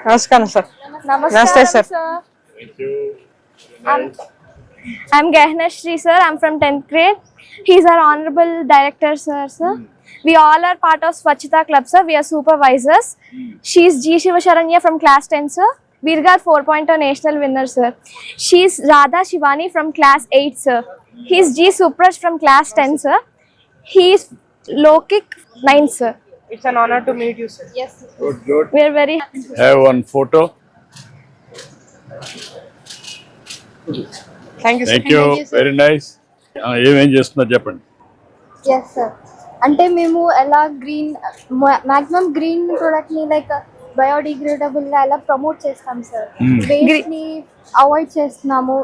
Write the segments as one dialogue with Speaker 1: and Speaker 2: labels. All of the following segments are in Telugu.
Speaker 1: నమస్కారం సార్. నమస్తే sir.
Speaker 2: I'm Gahnashri sir. I'm from 10th grade. He's our honorable director sir. We all are part of Swachhata club sir. We are supervisors. She's G Shivasharanya from class 10 sir. Virga 4.0 national winner sir. She's Radha Shivani from class 8 sir. He's G Supraj from class 10 sir. He's Lokik 9 sir.
Speaker 1: It's an honor to meet you, sir.
Speaker 2: Yes.
Speaker 3: Good.
Speaker 2: We are very happy.
Speaker 3: Have one photo.
Speaker 1: Thank you, sir.
Speaker 3: Thank you. Very nice. ఏమేం చేస్తున్నారు చెప్పండి.
Speaker 4: ఎస్ సార్, అంటే మేము ఎలా గ్రీన్ మాక్సిమం గ్రీన్ ప్రొడక్ట్ ని లైక్ బయోడిగ్రేడబుల్ గా ఎలా ప్రమోట్ చేస్తాం సార్. వేస్ట్ ని అవాయిడ్ చేస్తున్నాము,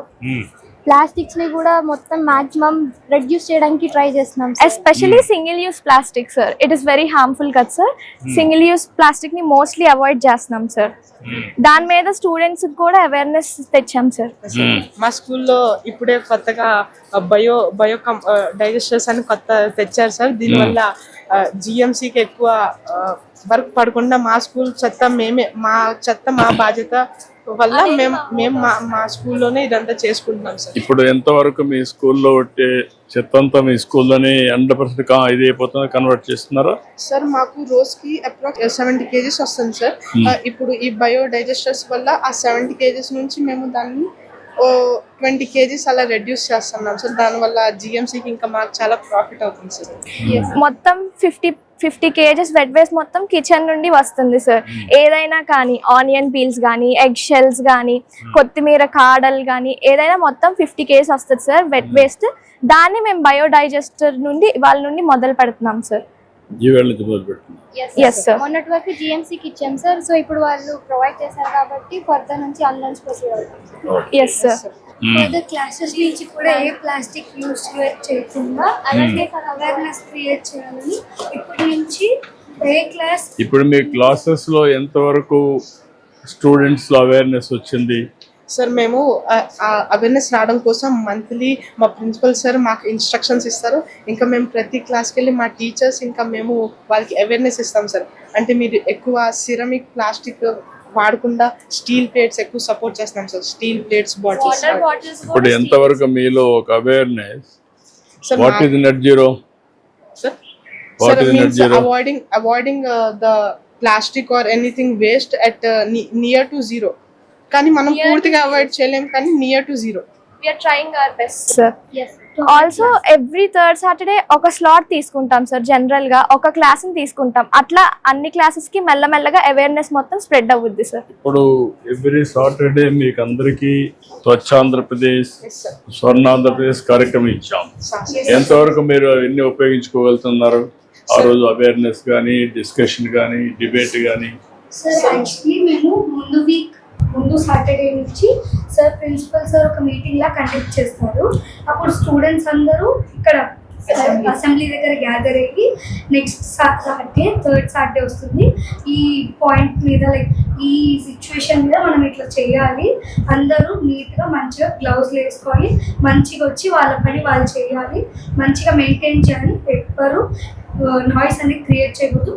Speaker 4: ప్లాస్టిక్స్ ని కూడా మొత్తం మాక్సిమం రెడ్యూస్ చేయడానికి ట్రై చేస్తున్నాం sir.
Speaker 2: Especially single use plastic sir. It is very harmful కదా sir. Single use plastic ని mostly avoid చేస్తున్నాం sir. దాని మీద స్టూడెంట్స్ కూడా అవేర్నెస్ తెచ్చాం సార్.
Speaker 1: మా స్కూల్లో ఇప్పుడే కొత్తగా బయో డైజెస్టర్స్ అని కొత్త తెచ్చారు సార్. దీనివల్ల జిఎంసీకి ఎక్కువ వర్క్ పడకుండా మా స్కూల్ చెత్త మా బాధ్యత వల్ల మేము మా స్కూల్లోనే ఇదంతా చేసుకుంటున్నాం సార్.
Speaker 3: ఇప్పుడు ఎంతవరకు మీ స్కూల్లో ఉంటే చెత్త అంతా మీ స్కూల్లోనే 100% ఇది అయిపోతుంది కన్వర్ట్ చేస్తున్నారా
Speaker 1: సార్? మాకు రోజుకి అప్రాక్స్ 70 kgs వస్తుంది సార్. ఇప్పుడు ఈ బయో డైజెస్టర్స్ వల్ల ఆ 70 kgs నుంచి మేము దాన్ని 20 kgs అలా రెడ్యూస్ చేస్తున్నాం సార్. దానివల్ల జిఎంసీకి ఇంకా మాకు చాలా ప్రాఫిట్ అవుతుంది సార్.
Speaker 2: మొత్తం 50 kgs వెట్ వేస్ట్ మొత్తం కిచెన్ నుండి వస్తుంది సార్. ఏదైనా కానీ ఆనియన్ పీల్స్ కానీ, ఎగ్ షెల్స్ కానీ, కొత్తిమీర కాడలు కానీ ఏదైనా మొత్తం 50 kgs వస్తుంది సార్ వెట్ వేస్ట్. దాన్ని మేము బయోడైజెస్టర్ నుండి వాళ్ళ నుండి మొదలు పెడుతున్నాం సార్. Yes sir.
Speaker 4: మొన్నటి వరకు జిఎంసీకి ఇచ్చాం సార్. సో ఇప్పుడు వాళ్ళు ప్రొవైడ్ చేశారు కాబట్టి ఫర్దర్ నుంచి ఆన్లైన్ ప్రొసీడ్ అవుతాం.
Speaker 2: Yes sir.
Speaker 4: ఫర్దర్ క్లాసెస్ నుంచి కూడా ఏ ప్లాస్టిక్ యూజ్ చేయకుండా అలాగే అవేర్నెస్ క్రియేట్ చేయాలని ఇప్పటి నుంచి ఏ క్లాస్.
Speaker 3: ఇప్పుడు మీ క్లాసెస్ లో ఎంతవరకు స్టూడెంట్స్ లో అవేర్నెస్ వచ్చింది
Speaker 1: సార్? మేము అవేర్నెస్ రావడం కోసం మంత్లీ మా ప్రిన్సిపల్ సార్ మాకు ఇన్స్ట్రక్షన్స్ ఇస్తారు. ఇంకా మేము ప్రతి క్లాస్కి వెళ్ళి మా టీచర్స్ ఇంకా మేము వాళ్ళకి అవేర్నెస్ ఇస్తాం సార్. అంటే మీరు ఎక్కువ సిరమిక్ ప్లాస్టిక్ వాడకుండా స్టీల్ ప్లేట్స్ ఎక్కువ సపోర్ట్ చేస్తున్నాం సార్. Steel plates, bottles.
Speaker 3: ఇప్పుడు ఎంతవరకు మీలో ఒక awareness? What is net zero
Speaker 1: sir? Sir, means avoiding the plastic or anything waste at near to zero. కానీ మనం పూర్తిగా అవాయిడ్ చేయలేం, కానీ near to zero.
Speaker 2: We are trying our best sir. Yes. Also every third Saturday ఒక స్లాట్ తీసుకుంటాం సార్. జనరల్ గా ఒక క్లాస్ ని తీసుకుంటాం. అట్లా అన్ని క్లాసెస్ కి మెల్లమెల్లగా అవేర్నెస్ మొత్తం స్ప్రెడ్ అవుద్ది సార్.
Speaker 3: ఇప్పుడు ఎవ్రీ సాటర్డే మీకు అందరికి స్వచ్ఛ ఆంధ్రప్రదేశ్, స్వర్ణాంధ్రప్రదేశ్ కార్యక్రమం ఇచ్చాం. ఎంతవరకు మీరు ఎన్ని ఉపయోగించుకోగలుగుతున్నారు? ఆ రోజు అవేర్నెస్ కానీ, డిస్కషన్ కానీ, డిబేట్ కానీ?
Speaker 4: సార్ యాక్చువల్లీ మేము ముందు సాటర్డే నుంచి సార్ ప్రిన్సిపల్ సార్ ఒక మీటింగ్ లా కండక్ట్ చేస్తారు. అప్పుడు స్టూడెంట్స్ అందరూ ఇక్కడ అసెంబ్లీ దగ్గర గ్యాదర్ అయ్యి నెక్స్ట్ సాటర్డే థర్డ్ సాటర్డే వస్తుంది ఈ పాయింట్ మీద లైక్ ఈ సిచ్యువేషన్ మీద మనం ఇట్లా చేయాలి, అందరూ నీట్గా మంచిగా గ్లౌజ్ వేసుకొని మంచిగా వచ్చి వాళ్ళ పని వాళ్ళు చేయాలి, మంచిగా మెయింటైన్ చేయాలి, ఎవ్వరు నాయిస్ అనేది క్రియేట్ చేయకూడదు,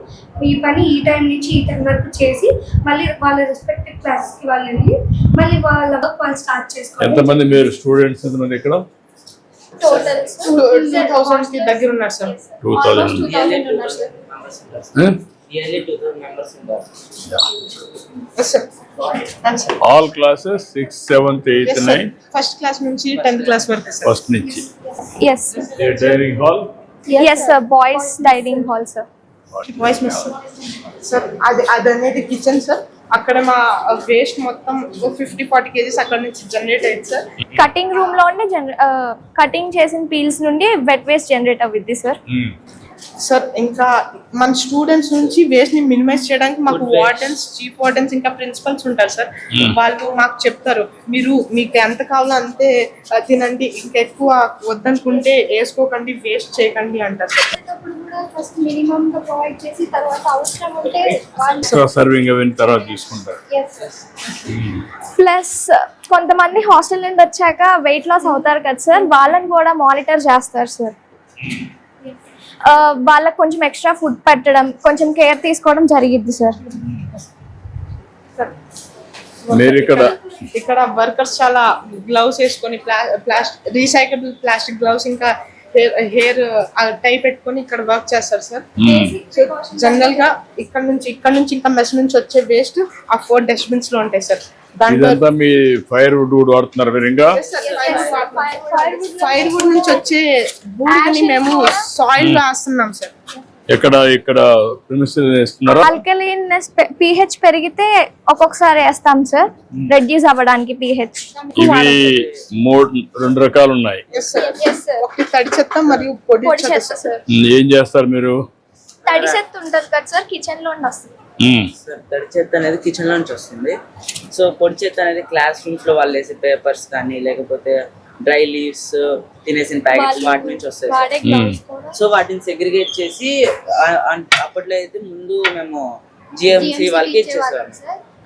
Speaker 4: ఈ పని ఈ టైం నుంచి ఈ టైం వరకు చేసి మళ్ళీ వాళ్ళ రెస్పెక్టివ్ క్లాసెస్కి వాళ్ళు వెళ్ళి మళ్ళీ వాళ్ళ వర్క్ వాళ్ళు స్టార్ట్ చేసుకోవాలి.
Speaker 3: ఎంతమంది మీరు స్టూడెంట్స్ ఎంతమంది ఇక్కడ?
Speaker 4: టోటల్
Speaker 1: 2000 కి దగ్గర ఉన్నారు సార్.
Speaker 3: 2000
Speaker 4: ఉన్నారు sir.
Speaker 5: Nearly 2000 members in that.
Speaker 1: Yes sir.
Speaker 3: All classes 6th, 7th, 8th, 9th.
Speaker 1: First class నుంచి 10th క్లాస్ వరకు సార్.
Speaker 3: ఫస్ట్ నుంచి.
Speaker 2: Yes sir.
Speaker 3: Dining hall?
Speaker 2: Yes sir. Boys dining hall sir.
Speaker 1: Voice miss sir. అది అనేది కిచెన్ సార్. అక్కడ మా వేస్ట్ మొత్తం 50-40 kgs అక్కడ నుంచి జనరేట్ అయ్యింది సార్.
Speaker 2: కటింగ్ రూమ్ లోనే కటింగ్ చేసిన పీల్స్ నుండి వెట్ వేస్ట్ జనరేట్ అవుద్ది సార్.
Speaker 1: సార్ ఇంకా మన స్టూడెంట్స్ నుంచి వేస్ట్ ని మినిమైజ్ చేయడానికి మాకు వార్డెన్స్, చీఫ్ వార్డెన్స్ ఇంకా ప్రిన్సిపల్స్ ఉంటారు సార్. వాళ్ళు మాకు చెప్తారు, మీకు ఎంత కావాలో అంతే తినండి, ఇంకా ఎక్కువ వద్దనుకుంటే వేసుకోకండి, వేస్ట్ చేయకండి అంటారు సార్.
Speaker 4: ఫస్ట్ మినిమం గా ప్రొవైడ్ చేసి తర్వాత అవసరం ఉంటే
Speaker 3: సర్వింగ్ అయిన తర్వాత తీసుకుంటారు.
Speaker 2: ప్లస్ కొంతమంది హాస్టల్ నుండి వచ్చాక వెయిట్ లాస్ అవుతారు కదా సార్, వాళ్ళని కూడా మానిటర్ చేస్తారు సార్. వాళ్ళకి కొంచెం ఎక్స్ట్రా ఫుడ్ పెట్టడం, కొంచెం కేర్ తీసుకోవడం జరిగిద్ది సార్.
Speaker 3: మీరు ఇక్కడ
Speaker 1: ఇక్కడ వర్కర్స్ చాలా గ్లౌస్ వేసుకొని రీసైక్లబుల్ ప్లాస్టిక్ గ్లౌస్ ఇంకా హెయిర్ టై పెట్టుకొని ఇక్కడ వర్క్ చేస్తారు సార్. జనరల్ గా ఇక్కడ నుంచి ఇంకా మెస్ నుంచి వచ్చే వేస్ట్ ఆ 4 డస్ట్బిన్స్ లో ఉంటాయి సార్. దాంట్లో
Speaker 3: ఇదంతా మీ ఫైర్ వుడ్ వాడుతున్నారు మీరు ఇంకా?
Speaker 1: ఫైర్ వుడ్ నుంచి వచ్చే బూడిదని మేము సాయిల్ లో వేస్తున్నాం సార్.
Speaker 3: ఇక్కడ ప్రిమిసెస్ వేస్తున్నారా?
Speaker 2: ఆల్కలీన్నెస్ pH పెరిగితే ఒక్కొక్కసారి వేస్తాం సార్, రెడ్యూస్ అవ్వడానికి pH.
Speaker 3: ఇవి 2 రకాలు ఉన్నాయి.
Speaker 1: ఒకటి తడి చెత్త మరియు పొడి
Speaker 2: పొడి
Speaker 1: చెత్త
Speaker 2: చెత్త
Speaker 1: సార్.
Speaker 2: సార్.
Speaker 3: ఏం చేస్తారు మీరు?
Speaker 2: తడి చెత్త ఉంటుంది కదా సార్, కిచెన్ లో వస్తుంది.
Speaker 5: సార్ తడి చెత్త అనేది కిచెన్ లో నుంచి వస్తుంది. సో పొడి చెత్త అనేది క్లాస్ రూమ్స్ లో వాళ్ళు వేసే పేపర్స్ కానీ లేకపోతే డ్రై లీవ్స్ తినేసిన ప్యాకెట్స్ వాటి నుంచి వస్తాయి సార్. సో వాటిని సెగ్రిగేట్ చేసి అప్పట్లో అయితే ముందు మేము జిఎంసి వాళ్ళకి ఇచ్చేసాం.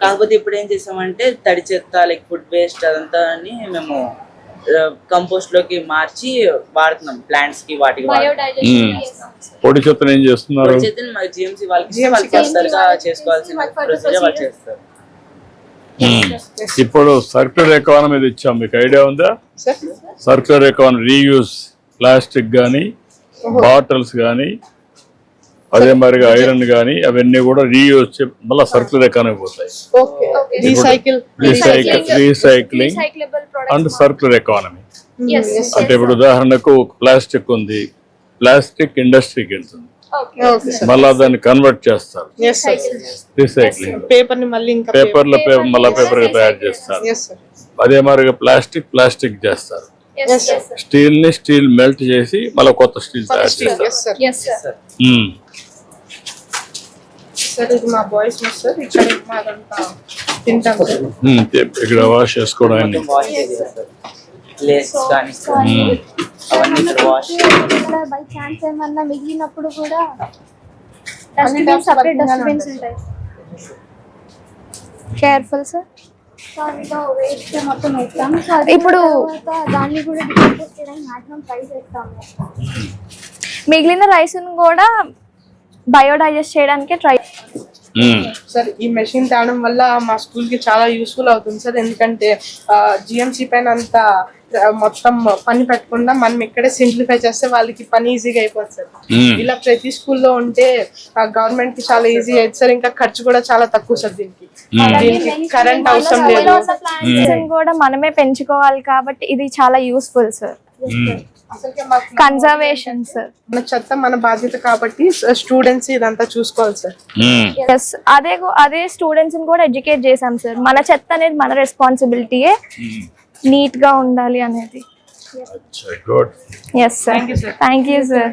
Speaker 5: కాకపోతే ఇప్పుడు ఏం చేసామంటే తడి చెత్త లైక్ ఫుడ్ వేస్ట్ అదంతా అని మేము కంపోస్ట్ లోకి మార్చి వాడుతున్నాం ప్లాంట్స్ కి వాటికి
Speaker 3: పొడి చెత్తను ఏం చేస్తున్నారు?
Speaker 5: జిఎంసి వాళ్ళకి ఫర్దర్గా చేసుకోవాల్సిన ప్రొసీజర్ వాళ్ళు చేస్తారు.
Speaker 3: ఇప్పుడు సర్క్యులర్ ఎకానమీ ఇచ్చాం, మీకు ఐడియా ఉందా? సర్క్యులర్ ఎకానమీ రీయూస్ ప్లాస్టిక్ కానీ బాటిల్స్ కానీ అదే మరిగా ఐరన్ కానీ అవన్నీ కూడా రీయూజ్ మళ్ళీ సర్క్యులర్ ఎకానమీ పోతాయి. Recycling and circular economy. అంటే ఇప్పుడు ఉదాహరణకు ప్లాస్టిక్ ఉంది, ప్లాస్టిక్ ఇండస్ట్రీకి వెళ్తుంది, మళ్ళా దాన్ని కన్వర్ట్ చేస్తారు, రీసైక్లింగ్.
Speaker 1: పేపర్ ని మళ్ళీ ఇంకా
Speaker 3: పేపర్ తయారు చేస్తారు. అదే మరిగా ప్లాస్టిక్ చేస్తారు. స్టీల్ మెల్ట్ చేసి మళ్ళీ కొత్త స్టీల్ తయారు చేస్తారు.
Speaker 1: సార్ ఇది మా బాయ్స్ సార్. ఇక్కడ మాదంతా తింటాం సార్.
Speaker 3: ఇక్కడ వాష్ చేసుకోవడానికి
Speaker 5: వాష్ చేస్తారు ప్లేస్ కానీ అవన్నీ ఇక్కడ వాష్
Speaker 2: బై ఛాన్స్ ఏమన్నా మిగిలినప్పుడు కూడా డస్ట్బిన్ సెపరేట్ డస్ట్బిన్స్ ఉంటాయి. Careful sir.
Speaker 4: వేస్ట్ మొత్తం వేస్తాం.
Speaker 2: ఇప్పుడు
Speaker 4: దాన్ని కూడా డికంపోజ్ చేయడానికి మాక్సిమం ట్రై చేస్తాము.
Speaker 2: మిగిలిన రైస్ కూడా బయోడైజెస్ట్ చేయడానికి ట్రై.
Speaker 1: సార్ ఈ మెషిన్ తేవడం వల్ల మా స్కూల్ కి చాలా యూస్ఫుల్ అవుతుంది సార్. ఎందుకంటే జిఎంసి పైన అంతా మొత్తం పని పెట్టకుండా మనం ఇక్కడే సింప్లిఫై చేస్తే వాళ్ళకి పని ఈజీగా అయిపోతుంది సార్. ఇలా ప్రతి స్కూల్లో ఉంటే గవర్నమెంట్ కి చాలా ఈజీ అయింది సార్. ఇంకా ఖర్చు కూడా చాలా తక్కువ సార్. దీనికి కరెంట్ అవసరం లేదు.
Speaker 2: ప్లాంట్స్ కూడా మనమే పెంచుకోవాలి కాబట్టి ఇది చాలా యూస్ఫుల్ సార్. Conservation sir.
Speaker 1: మన చెత్త మన బాధ్యత కాబట్టి స్టూడెంట్స్ ఇదంతా చూసుకోవాలి సార్.
Speaker 2: అదే స్టూడెంట్స్ కూడా ఎడ్యుకేట్ చేసాం సార్. మన చెత్త అనేది మన రెస్పాన్సిబిలిటీయే, నీట్ గా ఉండాలి అనేది.
Speaker 3: Good.
Speaker 2: Yes sir. Thank you sir.